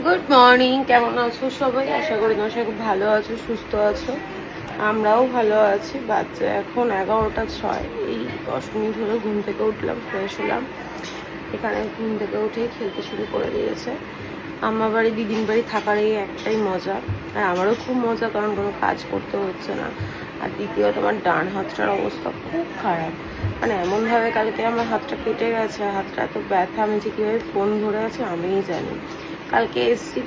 Good morning, কেমন আছো সবাই? আশা করি তোমার সবাই খুব ভালো আছো, সুস্থ আছো। আমরাও ভালো আছি। বাচ্চা এখন 11টা 6। এই 10 মিনিট হলো ঘুম থেকে উঠলাম, ফ্রেশ হলাম। এখানে ঘুম থেকে উঠেই খেলতে শুরু করে দিয়েছে। আমার বাড়ি দিদির বাড়ি থাকার এই একটাই মজা, আর আমারও খুব মজা, কারণ কোনো কাজ করতে হচ্ছে না। আর দ্বিতীয়ত আমার ডান হাতটার অবস্থা খুব খারাপ, মানে এমনভাবে কালকে আমার হাতটা কেটে গেছে, হাতটা এত ব্যথা, আমি যে কীভাবে ফোন ধরে আছে আমিই জানি। কালকে এসছি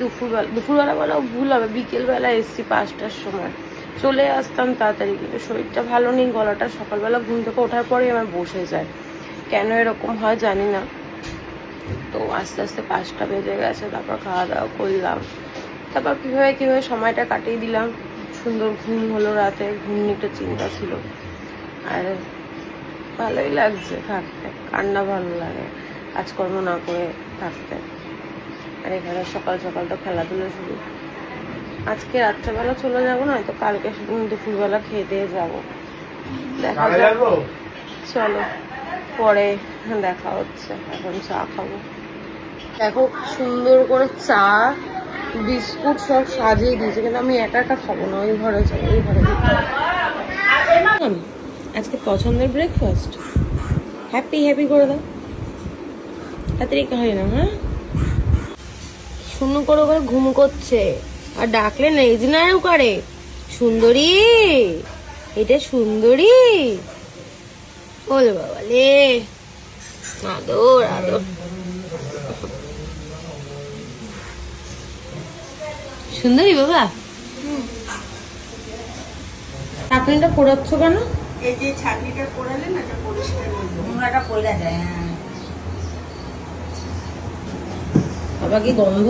দুপুরবেলা বলাও ভুল হবে, বিকেলবেলা এসছি 5টার সময়। চলে আসতাম তাড়াতাড়ি, কিন্তু শরীরটা ভালো নেই, গলাটা সকালবেলা ঘুম থেকে ওঠার পরেই আমার বসে যায়। কেন এরকম হয় জানি না। তো আস্তে আস্তে 5টা বেজে গেছে, তারপর খাওয়া দাওয়া করলাম, তারপর কীভাবে সময়টা কাটিয়ে দিলাম। সুন্দর ঘুম হলো রাতে, ঘুম নিয়ে একটা চিন্তা ছিল। আর ভালোই লাগছে থাকতে, কান্না ভালো লাগে কাজকর্ম না করে থাকতে। আর এখানে সকাল সকাল তো খেলাধুলো শুরু। আজকে রাত্রেবেলা চলে যাবো, না তো কালকে দুপুরবেলা খেয়ে দিয়ে যাবো, দেখা যাবো। চলো পরে দেখা হচ্ছে, এখন চা খাবো। দেখো সুন্দর করে চা বিস্কুট সব সাজিয়ে দিয়েছে, কিন্তু আমি একা একা খাবো না, ওই ঘরে যাবো, ওই ঘরে আজকে পছন্দের ব্রেকফাস্ট। হ্যাপি হ্যাপি করে দাও, তাড়াতাড়ি হয় না। হ্যাঁ, শূন্য করে করে ঘুম করছে, আর ডাকলে নেই নাও করে। সুন্দরী, এটা সুন্দরী বলে বাবা লে, আদর আদর। সুন্দরী বাবা, ছাকনিটা পোড়াচ্ছ কেন? এই যে ছাকনিটা পোড়ালে না, এটা পরিষ্কার হয়ে যাবে, নোংরাটা পড়ে যায়। বাবা কি গন্ধ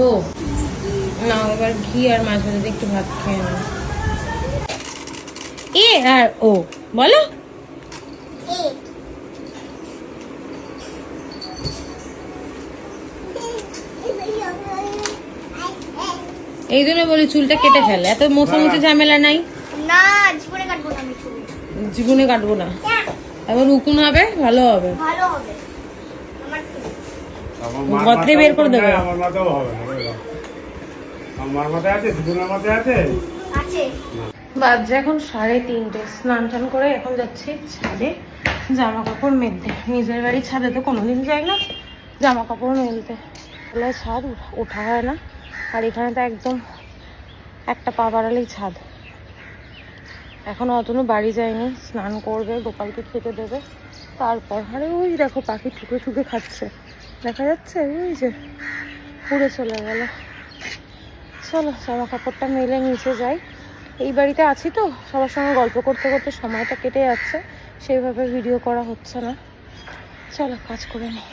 না, এবার ঘি আর মাছ ভাজা একটু ভাত খেয়ে না। এ আর ও বলো, এই জন্য বলি চুলটা কেটে ফেলে, এত মোছামুছি ঝামেলা নাই। না, জীবনে কাটবো না আমি চুল। জীবনে কাটবো না, এবার উকুন হবে, ভালো হবে, ভালো হবে। আমার গতরে বের করে দেবো। আমার মাথাও হবে, আমার মাথায় আছে, দুজনের মাথায় আছে। আছে। বাজে এখন 3:30। স্নান টান করে এখন যাচ্ছি ছাদে জামা কাপড় মেলতে। নিজের বাড়ি ছাদে তো কোনোদিন যাই না জামা কাপড় মেলতে, তাহলে ছাদ ওঠা হয় না। আর এখানে তো একদম একটা পা বাড়ালেই ছাদ। এখন অতনু বাড়ি যায়নি, স্নান করবে, গোপালকে খেতে দেবে, তারপর। আরে ওই দেখো পাখি ঠুকে ঠুকে খাচ্ছে, দেখা যাচ্ছে, ওই যে উড়ে চলে গেল। চলো জামা কাপড়টা মেলে নিচে যাই। এই বাড়িতে আছি তো, সবার সঙ্গে গল্প করতে করতে সময়টা কেটে যাচ্ছে, সেইভাবে ভিডিও করা হচ্ছে না। চলো কাজ করে নিই।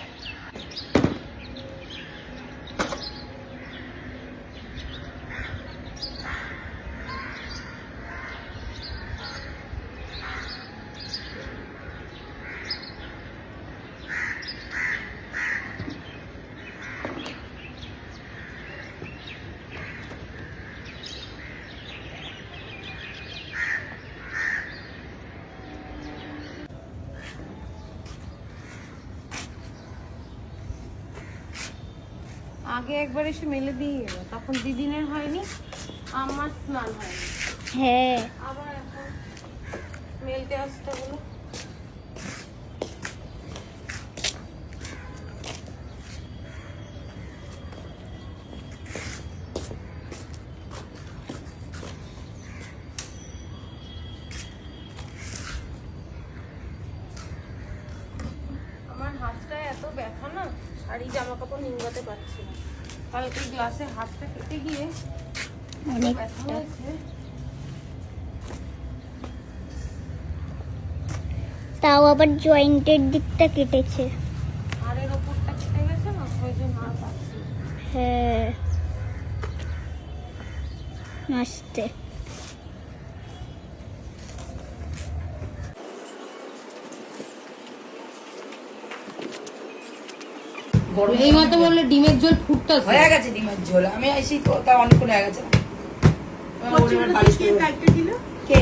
আগে একবার এসে মেলে দিয়ে গেল, তখন দিদিনের হয়নি, আমার স্নান হয়নি, হ্যাঁ, আবার এখন মেলতে আসতে হলো। আমার হাতটায় এত ব্যথা না, শাড়ি জামা কাপড় নিংড়াতে পারছি না। কালকে গ্লাসে হাতটা কেটে গিয়ে অনেক ব্যথা হয়েছে। তাও আবার জয়েন্টের দিকটা কেটেছে। হাড়ের ওপরটা কেটে গেছে না, ওই জন্য আর পাচ্ছি না। হ্যাঁ, আস্তে। এই মতো বললে ডিমের ঝোল ফুটতেছে, হয়ে গেছে ডিমের ঝোল। আমি আইসি তো, তা অনেকক্ষণ হয়ে গেছে। কে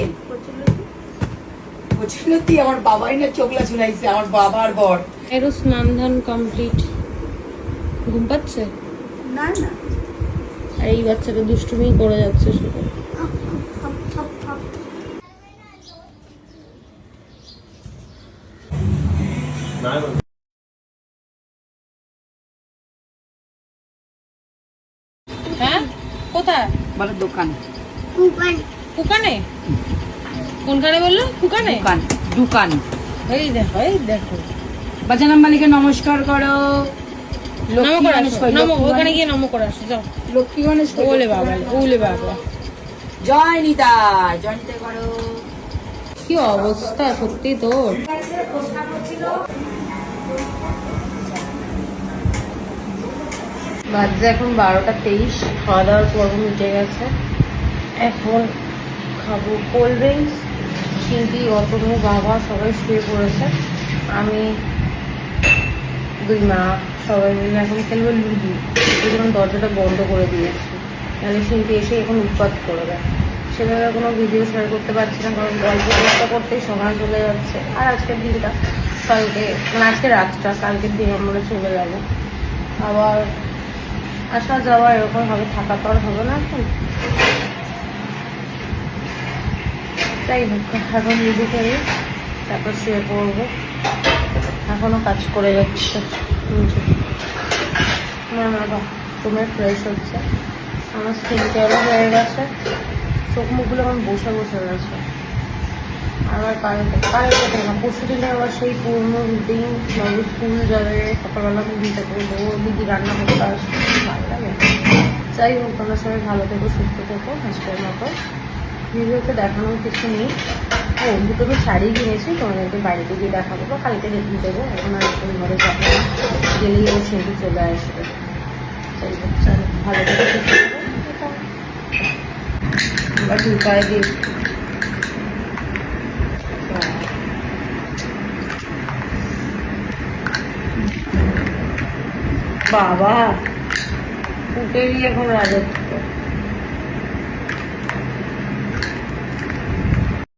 কচুলতি? আমার বাবাই না চোখলা চুলাইছে, আমার বাবার বর। এরও স্নান ধান কমপ্লিট। ঘুম পাচ্ছে? না না, আর এই বাচ্চাটা দুষ্টুমি করে যাচ্ছে শুধু। হ্যাঁ কোথায়? বলো দোকান। কুকানে? কোনখানে বললো? কুকানে? দোকান দোকান। এই দেখো বাজানাম মালিকে নমস্কার করো। নমো করে আসো, নমো, ওখানে গিয়ে নমো করে আসো, যাও। লক্ষ্মী গণেশ ওলে বাবা, ওলে বাবা, জয় নিতা, জয় নিতা করো। কি অবস্থা সত্যি তোর। বাজে এখন 12টা 23, খাওয়া দাওয়ার পর্ব মিটে গেছে। এখন খাবো কোল্ড ড্রিঙ্কস। চিন্তি, অতনু, বাবা সবাই শুয়ে পড়েছে। আমি, দুই মা সবাই মিলে এখন খেলবো লুডু। এই জন্য দরজাটা বন্ধ করে দিয়েছি, তাহলে চিন্তি এসে এখন উৎপাত করে দেয়। সেভাবে কোনো ভিডিও শেয়ার করতে পারছি না, কারণ গল্প করতে করতেই সময় চলে যাচ্ছে। আর আজকের দিনটা, কালকে মানে আজকে রাতটা, কালকের দিন আমরা চলে যাবো। আবার আসা যাওয়া এরকম হবে, থাকা তো আর হবে না এখন। যাই হোক, এখন লুডু খেয়ে তারপর শুয়ে পড়বো। এখনো কাজ করে যাচ্ছে। আমার বাথরুমে ফ্রেশ হচ্ছে, আমার স্কিন কেয়ারও হয়ে গেছে, চোখ মুখগুলো আমার বসে বসে গেছে। আবার কালকে না পরশু দিনে আবার সেই পুরনো রুটিন, বাবু স্কুল যাবে, সকালবেলা আমি দিতে করবো, দিদি রান্না করতে আসবে, ভালো লাগে। যাই হোক, তোমরা সবাই ভালো থেকো, সুস্থ থেকো। আজকের মতো ভিডিওতে দেখানোর কিছু নেই। ও, দুটো আমি শাড়ি কিনেছি, তোমাদেরকে বাড়িতে গিয়ে দেখাবো বা কালকে দেখিয়ে দেবো। এখন আর এখন ঘরে যাবো না, গেলেই ও সেটি চলে আসবে। যাই হোক, চলো ভালো থেকো, সুস্থ থেকো। এবার ঢুকায় দিই। বাবা উঠেই এখন রাজত্ব।